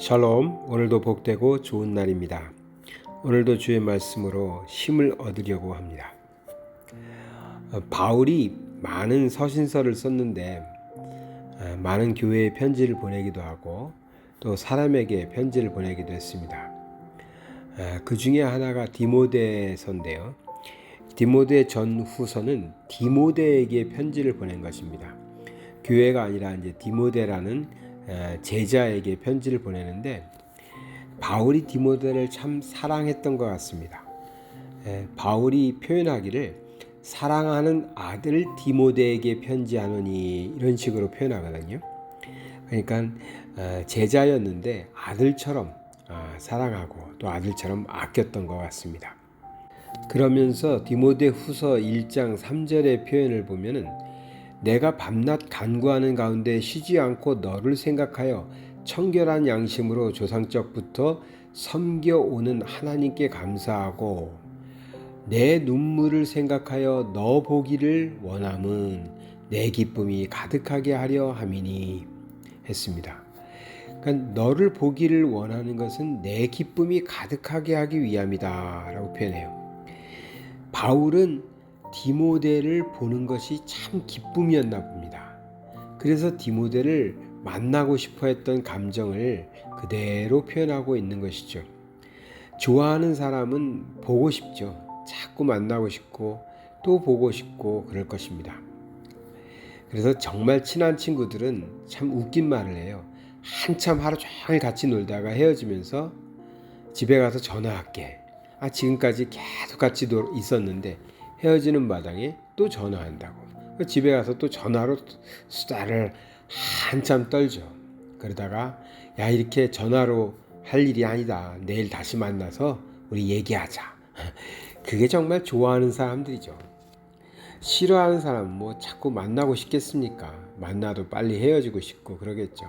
샬롬, 오늘도 복되고 좋은 날입니다. 오늘도 주의 말씀으로 힘을 얻으려고 합니다. 바울이 많은 서신서를 썼는데 많은 교회에 편지를 보내기도 하고 또 사람에게 편지를 보내기도 했습니다. 그 중에 하나가 디모데서인데요. 디모데 전후서는 디모데에게 편지를 보낸 것입니다. 교회가 아니라 이제 디모데라는 제자에게 편지를 보내는데 바울이 디모데를 참 사랑했던 것 같습니다. 바울이 표현하기를 사랑하는 아들 디모데에게 편지하노니 이런 식으로 표현하거든요. 그러니까 제자였는데 아들처럼 사랑하고 또 아들처럼 아꼈던 것 같습니다. 그러면서 디모데 후서 1장 3절의 표현을 보면은 내가 밤낮 간구하는 가운데 쉬지 않고 너를 생각하여 청결한 양심으로 조상적부터 섬겨오는 하나님께 감사하고 내 눈물을 생각하여 너 보기를 원함은 내 기쁨이 가득하게 하려 함이니 했습니다. 그러니까 너를 보기를 원하는 것은 내 기쁨이 가득하게 하기 위함이다 라고 표현해요. 바울은 디모데를 보는 것이 참 기쁨이었나 봅니다. 그래서 디모데를 만나고 싶어 했던 감정을 그대로 표현하고 있는 것이죠. 좋아하는 사람은 보고 싶죠. 자꾸 만나고 싶고 또 보고 싶고 그럴 것입니다. 그래서 정말 친한 친구들은 참 웃긴 말을 해요. 한참 하루 종일 같이 놀다가 헤어지면서 집에 가서 전화할게. 지금까지 계속 같이 있었는데 헤어지는 마당에 또 전화한다고. 집에 가서 또 전화로 수다를 한참 떨죠. 그러다가 야 이렇게 전화로 할 일이 아니다. 내일 다시 만나서 우리 얘기하자. 그게 정말 좋아하는 사람들이죠. 싫어하는 사람은 뭐 자꾸 만나고 싶겠습니까? 만나도 빨리 헤어지고 싶고 그러겠죠.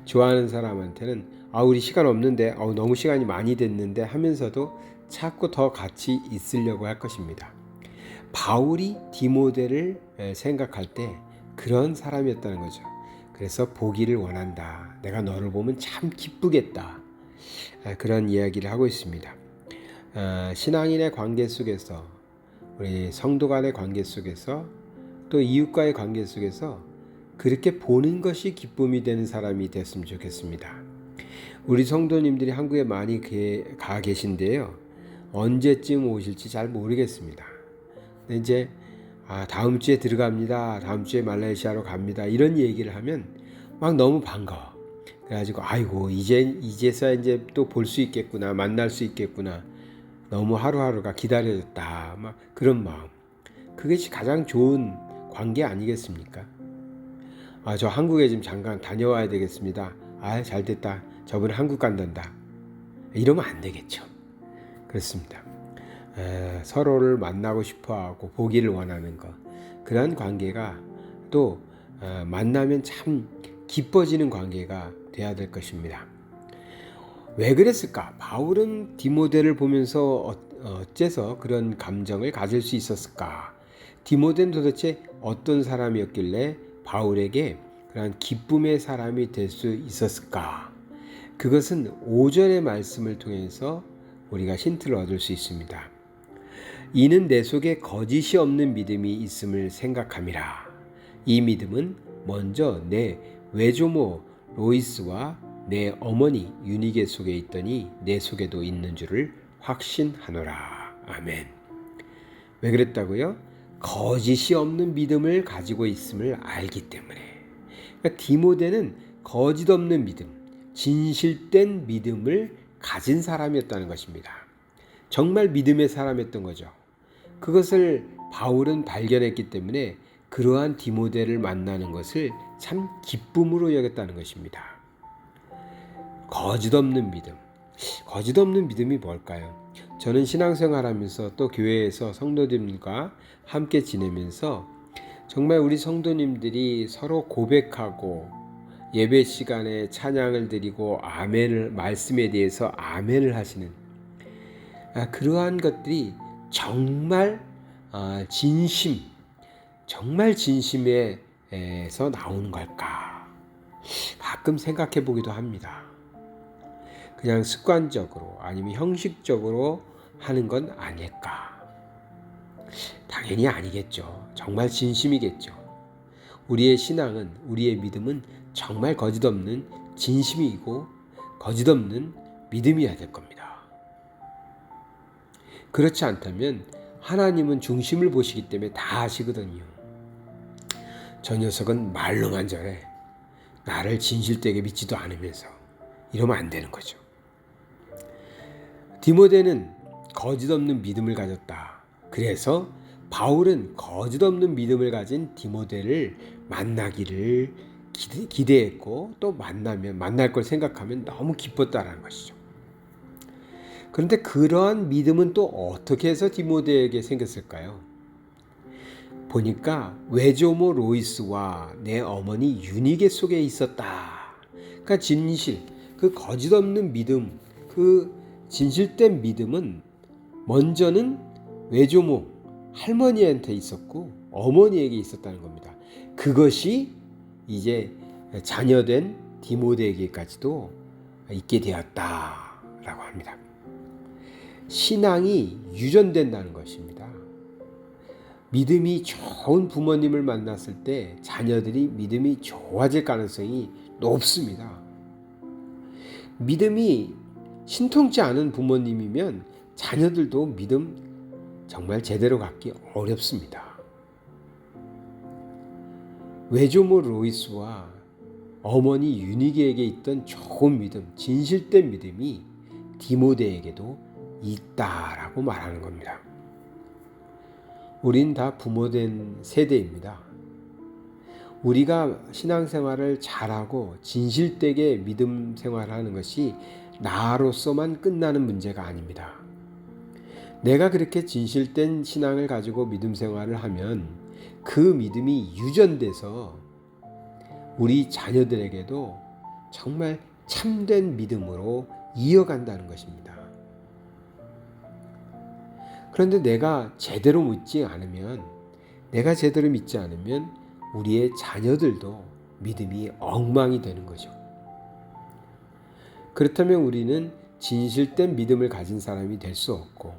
좋아하는 사람한테는 우리 시간 없는데 너무 시간이 많이 됐는데 하면서도 자꾸 더 같이 있으려고 할 것입니다. 바울이 디모데를 생각할 때 그런 사람이었다는 거죠. 그래서 보기를 원한다. 내가 너를 보면 참 기쁘겠다. 그런 이야기를 하고 있습니다. 신앙인의 관계 속에서 우리 성도 간의 관계 속에서 또 이웃과의 관계 속에서 그렇게 보는 것이 기쁨이 되는 사람이 됐으면 좋겠습니다. 우리 성도님들이 한국에 많이 가 계신데요. 언제쯤 오실지 잘 모르겠습니다. 근데 이제 다음 주에 들어갑니다. 다음 주에 말레이시아로 갑니다. 이런 얘기를 하면 막 너무 반가워. 그래가지고 아이고 이제서야 이제 또 볼 수 있겠구나, 만날 수 있겠구나. 너무 하루하루가 기다려졌다. 막 그런 마음. 그것이 가장 좋은 관계 아니겠습니까? 저 한국에 좀 잠깐 다녀와야 되겠습니다. 잘됐다. 저번에 한국 간단다. 이러면 안 되겠죠. 그렇습니다. 서로를 만나고 싶어하고 보기를 원하는 것, 그런 관계가 또 만나면 참 기뻐지는 관계가 돼야 될 것입니다. 왜 그랬을까? 바울은 디모데를 보면서 어째서 그런 감정을 가질 수 있었을까? 디모데는 도대체 어떤 사람이었길래 바울에게 그런 기쁨의 사람이 될 수 있었을까? 그것은 5절의 말씀을 통해서 우리가 힌트를 얻을 수 있습니다. 이는 내 속에 거짓이 없는 믿음이 있음을 생각함이라. 이 믿음은 먼저 내 외조모 로이스와 내 어머니 유니게 속에 있더니 내 속에도 있는 줄을 확신하노라. 아멘. 왜 그랬다고요? 거짓이 없는 믿음을 가지고 있음을 알기 때문에. 그러니까 디모데는 거짓 없는 믿음, 진실된 믿음을 가진 사람이었다는 것입니다. 정말 믿음의 사람이었던 거죠. 그것을 바울은 발견했기 때문에 그러한 디모데를 만나는 것을 참 기쁨으로 여겼다는 것입니다. 거짓 없는 믿음. 거짓 없는 믿음이 뭘까요? 저는 신앙생활하면서 또 교회에서 성도님과 함께 지내면서 정말 우리 성도님들이 서로 고백하고 예배 시간에 찬양을 드리고 아멘을 말씀에 대해서 아멘을 하시는 그러한 것들이 정말 진심, 정말 진심에서 나오는 걸까? 가끔 생각해 보기도 합니다. 그냥 습관적으로 아니면 형식적으로 하는 건 아닐까? 당연히 아니겠죠. 정말 진심이겠죠. 우리의 신앙은, 우리의 믿음은 정말 거짓없는 진심이고 거짓없는 믿음이어야 될 겁니다. 그렇지 않다면 하나님은 중심을 보시기 때문에 다 아시거든요. 저 녀석은 말로만 저래. 나를 진실되게 믿지도 않으면서. 이러면 안 되는 거죠. 디모데는 거짓없는 믿음을 가졌다. 그래서 바울은 거짓없는 믿음을 가진 디모데를 만나기를 기대했고 또 만날 걸 생각하면 너무 기뻤다라는 것이죠. 그런데 그러한 믿음은 또 어떻게 해서 디모데에게 생겼을까요? 보니까 외조모 로이스와 내 어머니 유니게 속에 있었다. 그러니까 진실, 그 거짓없는 믿음, 그 진실된 믿음은 먼저는 외조모 할머니한테 있었고 어머니에게 있었다는 겁니다. 그것이 이제 자녀된 디모데에게까지도 있게 되었다라고 합니다. 신앙이 유전된다는 것입니다. 믿음이 좋은 부모님을 만났을 때 자녀들이 믿음이 좋아질 가능성이 높습니다. 믿음이 신통치 않은 부모님이면 자녀들도 믿음 정말 제대로 갖기 어렵습니다. 외조모 로이스와 어머니 유니게에게 있던 좋은 믿음, 진실된 믿음이 디모데에게도 있다라고 말하는 겁니다. 우린 다 부모된 세대입니다. 우리가 신앙생활을 잘하고 진실되게 믿음 생활하는 것이 나로서만 끝나는 문제가 아닙니다. 내가 그렇게 진실된 신앙을 가지고 믿음 생활을 하면 그 믿음이 유전돼서 우리 자녀들에게도 정말 참된 믿음으로 이어간다는 것입니다. 그런데 내가 제대로 믿지 않으면 우리의 자녀들도 믿음이 엉망이 되는 거죠. 그렇다면 우리는 진실된 믿음을 가진 사람이 될 수 없고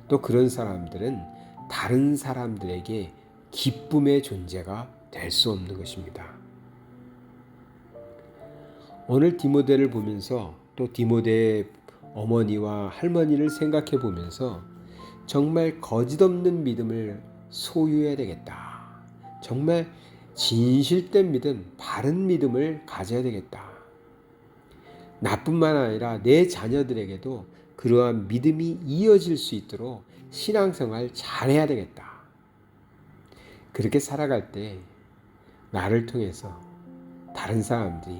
또 그런 사람들은 다른 사람들에게 기쁨의 존재가 될 수 없는 것입니다. 오늘 디모데를 보면서 또 디모데의 어머니와 할머니를 생각해 보면서 정말 거짓없는 믿음을 소유해야 되겠다. 정말 진실된 믿음, 바른 믿음을 가져야 되겠다. 나뿐만 아니라 내 자녀들에게도 그러한 믿음이 이어질 수 있도록 신앙생활 잘해야 되겠다. 그렇게 살아갈 때 나를 통해서 다른 사람들이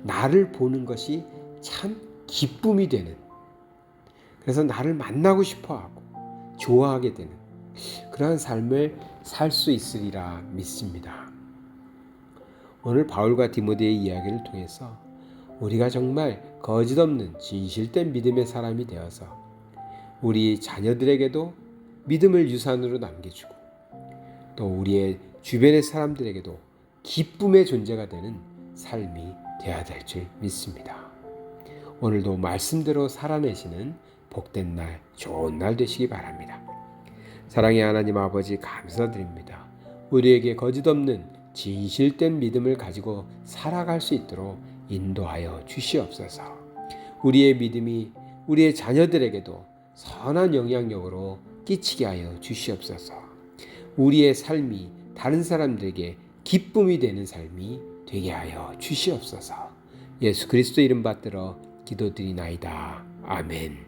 나를 보는 것이 참 기쁨이 되는, 그래서 나를 만나고 싶어하고 좋아하게 되는 그러한 삶을 살 수 있으리라 믿습니다. 오늘 바울과 디모데의 이야기를 통해서 우리가 정말 거짓없는 진실된 믿음의 사람이 되어서 우리 자녀들에게도 믿음을 유산으로 남겨주고 또 우리의 주변의 사람들에게도 기쁨의 존재가 되는 삶이 되어야 될 줄 믿습니다. 오늘도 말씀대로 살아내시는 복된 날, 좋은 날 되시기 바랍니다. 사랑의 하나님 아버지 감사드립니다. 우리에게 거짓없는 진실된 믿음을 가지고 살아갈 수 있도록 인도하여 주시옵소서. 우리의 믿음이 우리의 자녀들에게도 선한 영향력으로 끼치게 하여 주시옵소서. 우리의 삶이 다른 사람들에게 기쁨이 되는 삶이 되게 하여 주시옵소서. 예수 그리스도 이름 받들어 기도드리나이다. 아멘.